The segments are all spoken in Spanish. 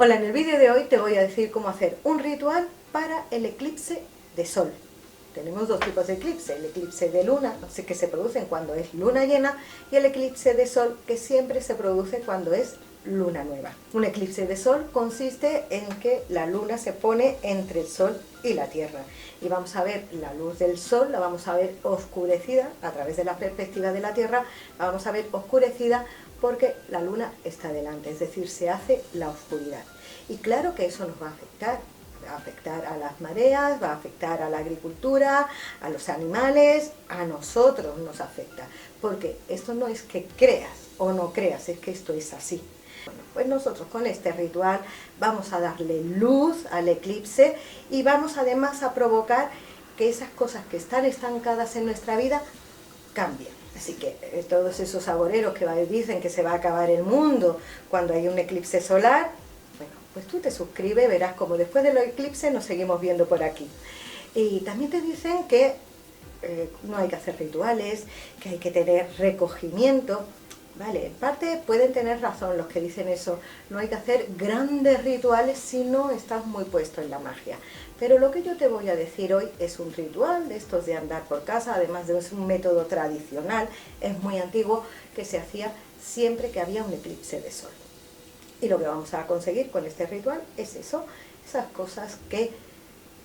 Hola, en el vídeo de hoy te voy a decir cómo hacer un ritual para el eclipse de sol. Tenemos dos tipos de eclipse, el eclipse de luna, que se producen cuando es luna llena, y el eclipse de sol, que siempre se produce cuando es luna nueva. Un eclipse de sol consiste en que la luna se pone entre el sol y la tierra, y vamos a ver la luz del sol, la vamos a ver oscurecida a través de la perspectiva de la tierra, la vamos a ver oscurecida porque la luna está delante, es decir, se hace la oscuridad. Y claro que eso nos va a afectar a las mareas, va a afectar a la agricultura, a los animales, a nosotros nos afecta, porque esto no es que creas o no creas, es que esto es así. Bueno, pues nosotros con este ritual vamos a darle luz al eclipse y vamos además a provocar que esas cosas que están estancadas en nuestra vida cambien. Así que todos esos agoreros que dicen que se va a acabar el mundo cuando hay un eclipse solar, bueno, pues tú te suscribes, verás como después del eclipse nos seguimos viendo por aquí. Y también te dicen que no hay que hacer rituales, que hay que tener recogimiento. Vale, en parte pueden tener razón los que dicen eso, no hay que hacer grandes rituales si no estás muy puesto en la magia. Pero lo que yo te voy a decir hoy es un ritual de estos de andar por casa, además de es un método tradicional, es muy antiguo, que se hacía siempre que había un eclipse de sol. Y lo que vamos a conseguir con este ritual es eso, esas cosas que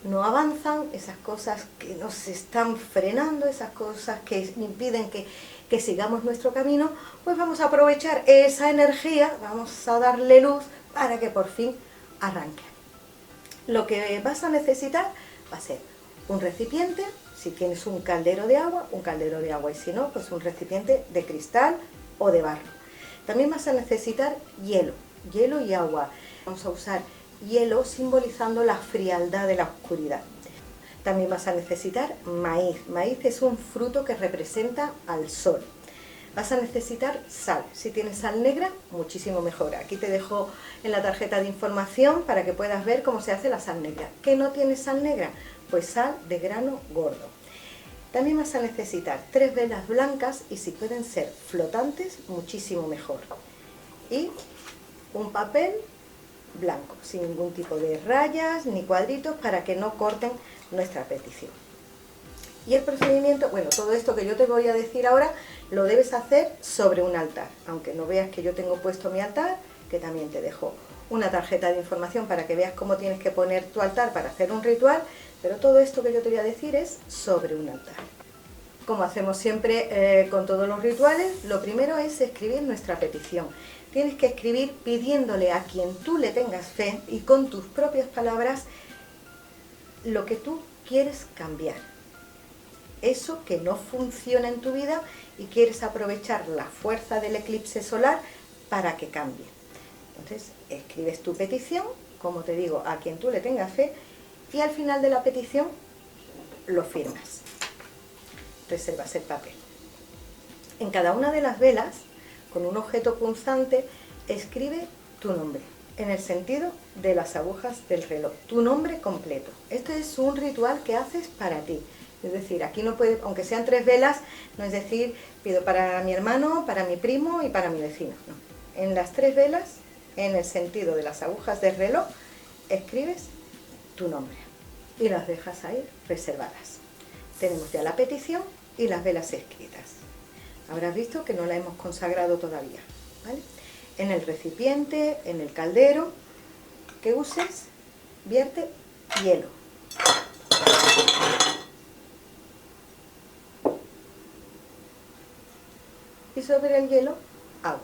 no avanzan, esas cosas que nos están frenando, esas cosas que impiden que sigamos nuestro camino, pues vamos a aprovechar esa energía, vamos a darle luz para que por fin arranque. Lo que vas a necesitar va a ser un recipiente, si tienes un caldero de agua, y si no, pues un recipiente de cristal o de barro. También vas a necesitar hielo y agua. Vamos a usar hielo simbolizando la frialdad de la oscuridad. También vas a necesitar maíz. Maíz es un fruto que representa al sol. Vas a necesitar sal. Si tienes sal negra, muchísimo mejor. Aquí te dejo en la tarjeta de información para que puedas ver cómo se hace la sal negra. ¿Qué no tienes sal negra? Pues sal de grano gordo. También vas a necesitar 3 velas blancas y si pueden ser flotantes, muchísimo mejor. Y un papel blanco, sin ningún tipo de rayas ni cuadritos para que no corten nuestra petición. Y el procedimiento, bueno, todo esto que yo te voy a decir ahora lo debes hacer sobre un altar, aunque no veas que yo tengo puesto mi altar, que también te dejo una tarjeta de información para que veas cómo tienes que poner tu altar para hacer un ritual, pero todo esto que yo te voy a decir es sobre un altar. Como hacemos siempre con todos los rituales, lo primero es escribir nuestra petición. Tienes que escribir pidiéndole a quien tú le tengas fe y con tus propias palabras lo que tú quieres cambiar. Eso que no funciona en tu vida y quieres aprovechar la fuerza del eclipse solar para que cambie. Entonces, escribes tu petición, como te digo, a quien tú le tengas fe y al final de la petición lo firmas. Reservas el papel. En cada una de las velas, con un objeto punzante, escribe tu nombre, en el sentido de las agujas del reloj, tu nombre completo. Este es un ritual que haces para ti. Es decir, aquí no puede, aunque sean 3 velas, no es decir, pido para mi hermano, para mi primo y para mi vecino. No. En las 3 velas, en el sentido de las agujas del reloj, escribes tu nombre y las dejas ahí reservadas. Tenemos ya la petición y las velas escritas. Habrás visto que no la hemos consagrado todavía, ¿vale? En el recipiente, en el caldero que uses, vierte hielo. Y sobre el hielo, agua.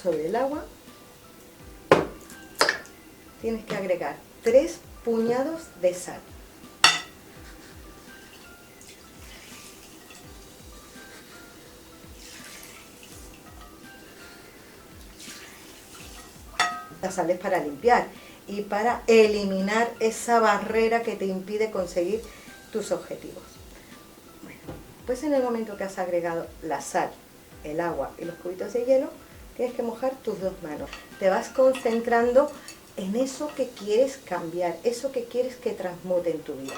Sobre el agua tienes que agregar 3 puñados de sal. La sal es para limpiar y para eliminar esa barrera que te impide conseguir tus objetivos. Bueno, pues en el momento que has agregado la sal, el agua y los cubitos de hielo, tienes que mojar tus 2 manos. Te vas concentrando en eso que quieres cambiar, eso que quieres que transmute en tu vida.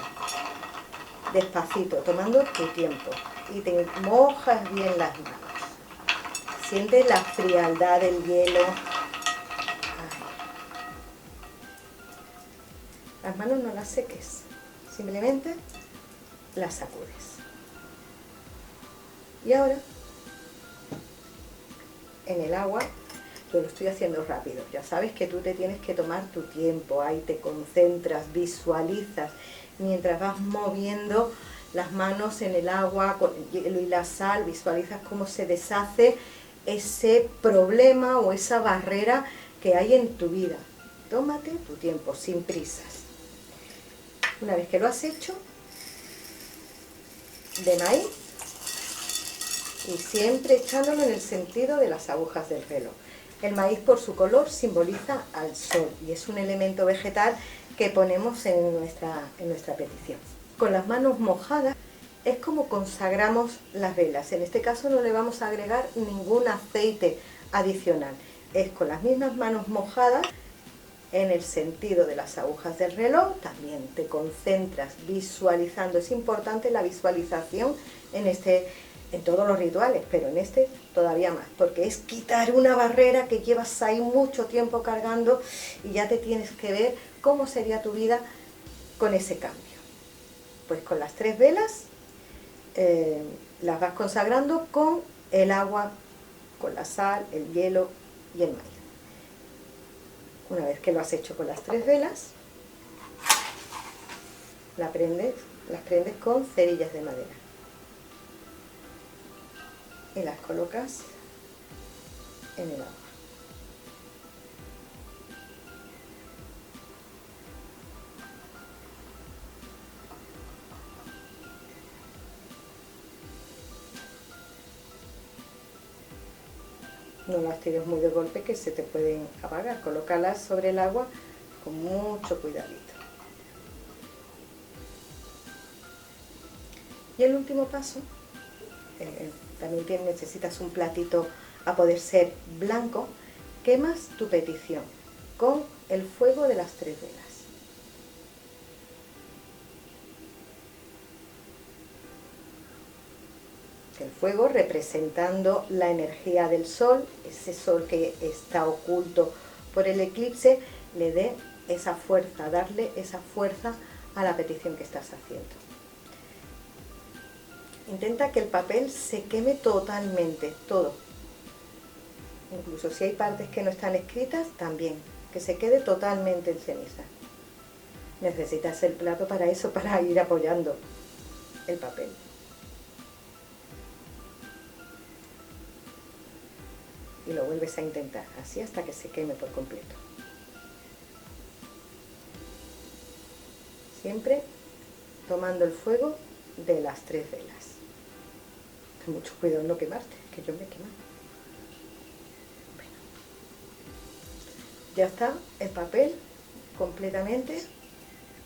despacito, tomando tu tiempo, y te mojas bien las manos. Sientes la frialdad del hielo. Las manos no las seques, simplemente las sacudes. Y ahora, en el agua, yo lo estoy haciendo rápido. Ya sabes que tú te tienes que tomar tu tiempo, ahí te concentras, visualizas, mientras vas moviendo las manos en el agua con el hielo y la sal, visualizas cómo se deshace ese problema o esa barrera que hay en tu vida. Tómate tu tiempo, sin prisas. Una vez que lo has hecho, de maíz, y siempre echándolo en el sentido de las agujas del reloj. El maíz, por su color, simboliza al sol y es un elemento vegetal que ponemos en nuestra petición. Con las manos mojadas es como consagramos las velas. En este caso no le vamos a agregar ningún aceite adicional. Es con las mismas manos mojadas, en el sentido de las agujas del reloj. También te concentras visualizando. Es importante la visualización en todos los rituales, pero en este todavía más, porque es quitar una barrera que llevas ahí mucho tiempo cargando y ya te tienes que ver cómo sería tu vida con ese cambio. Pues con las 3 velas las vas consagrando con el agua, con la sal, el hielo y el maíz. Una vez que lo has hecho con las 3 velas, las prendes con cerillas de madera y las colocas en el agua. No las tires muy de golpe que se te pueden apagar. Colócalas sobre el agua con mucho cuidadito. Y el último paso, también necesitas un platito a poder ser blanco. Quemas tu petición con el fuego de las 3 velas. El fuego representando la energía del sol, ese sol que está oculto por el eclipse, le dé esa fuerza, darle esa fuerza a la petición que estás haciendo. Intenta que el papel se queme totalmente, todo. Incluso si hay partes que no están escritas, también, que se quede totalmente en ceniza. Necesitas el plato para eso, para ir apoyando el papel. Y lo vuelves a intentar, así hasta que se queme por completo. Siempre tomando el fuego de las 3 velas. Ten mucho cuidado en no quemarte, que yo me he quemado. Bueno, ya está el papel completamente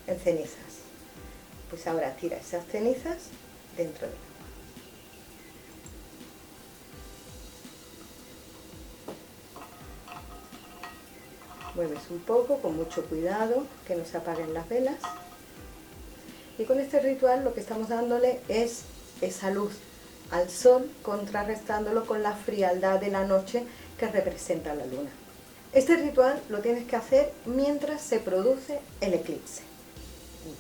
en cenizas. Pues ahora tira esas cenizas dentro de él. Mueves un poco, con mucho cuidado, que no se apaguen las velas. Y con este ritual lo que estamos dándole es esa luz al sol, contrarrestándolo con la frialdad de la noche que representa la luna. Este ritual lo tienes que hacer mientras se produce el eclipse.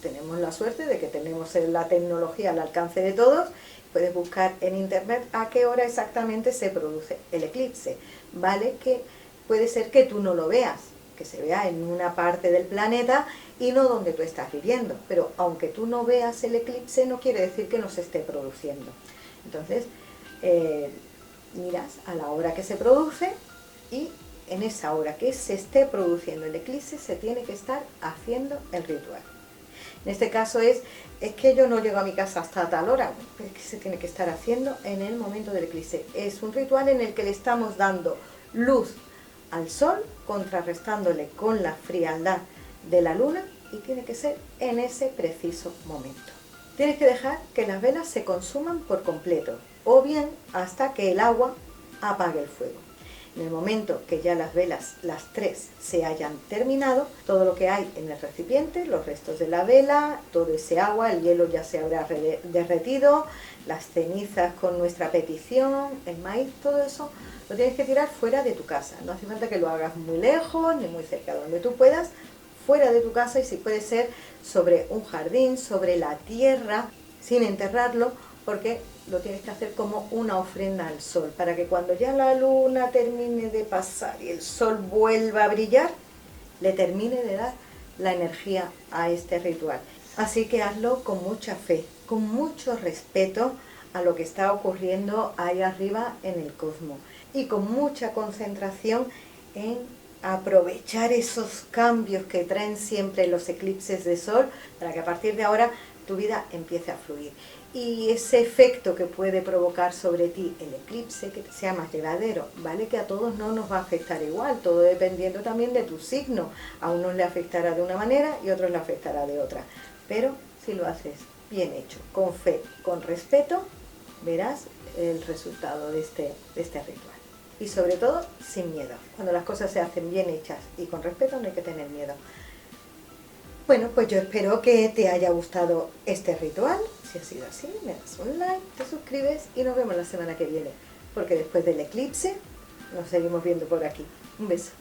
Tenemos la suerte de que tenemos la tecnología al alcance de todos. Puedes buscar en internet a qué hora exactamente se produce el eclipse. Vale, que puede ser que tú no lo veas, que se vea en una parte del planeta y no donde tú estás viviendo, pero aunque tú no veas el eclipse no quiere decir que no se esté produciendo. Entonces miras a la hora que se produce y en esa hora que se esté produciendo el eclipse se tiene que estar haciendo el ritual. En este caso es que yo no llego a mi casa hasta tal hora, es que se tiene que estar haciendo en el momento del eclipse. Es un ritual en el que le estamos dando luz al sol, contrarrestándole con la frialdad de la luna, y tiene que ser en ese preciso momento. Tienes que dejar que las velas se consuman por completo, o bien hasta que el agua apague el fuego. En el momento que ya las velas, las 3, se hayan terminado, todo lo que hay en el recipiente, los restos de la vela, todo ese agua, el hielo ya se habrá derretido, las cenizas con nuestra petición, el maíz, todo eso lo tienes que tirar fuera de tu casa. No hace falta que lo hagas muy lejos ni muy cerca, donde tú puedas, fuera de tu casa, y si puede ser sobre un jardín, sobre la tierra, sin enterrarlo, porque lo tienes que hacer como una ofrenda al sol, para que cuando ya la luna termine de pasar y el sol vuelva a brillar, le termine de dar la energía a este ritual. Así que hazlo con mucha fe, con mucho respeto a lo que está ocurriendo ahí arriba en el cosmos, y con mucha concentración en aprovechar esos cambios que traen siempre los eclipses de sol, para que a partir de ahora tu vida empiece a fluir. Y ese efecto que puede provocar sobre ti el eclipse, que sea más llevadero, ¿vale? Que a todos no nos va a afectar igual, todo dependiendo también de tu signo. A unos le afectará de una manera y a otros le afectará de otra. Pero si lo haces bien hecho, con fe, con respeto, verás el resultado de este ritual. Y sobre todo, sin miedo. Cuando las cosas se hacen bien hechas y con respeto, no hay que tener miedo. Bueno, pues yo espero que te haya gustado este ritual. Si ha sido así, me das un like, te suscribes y nos vemos la semana que viene, porque después del eclipse nos seguimos viendo por aquí. Un beso.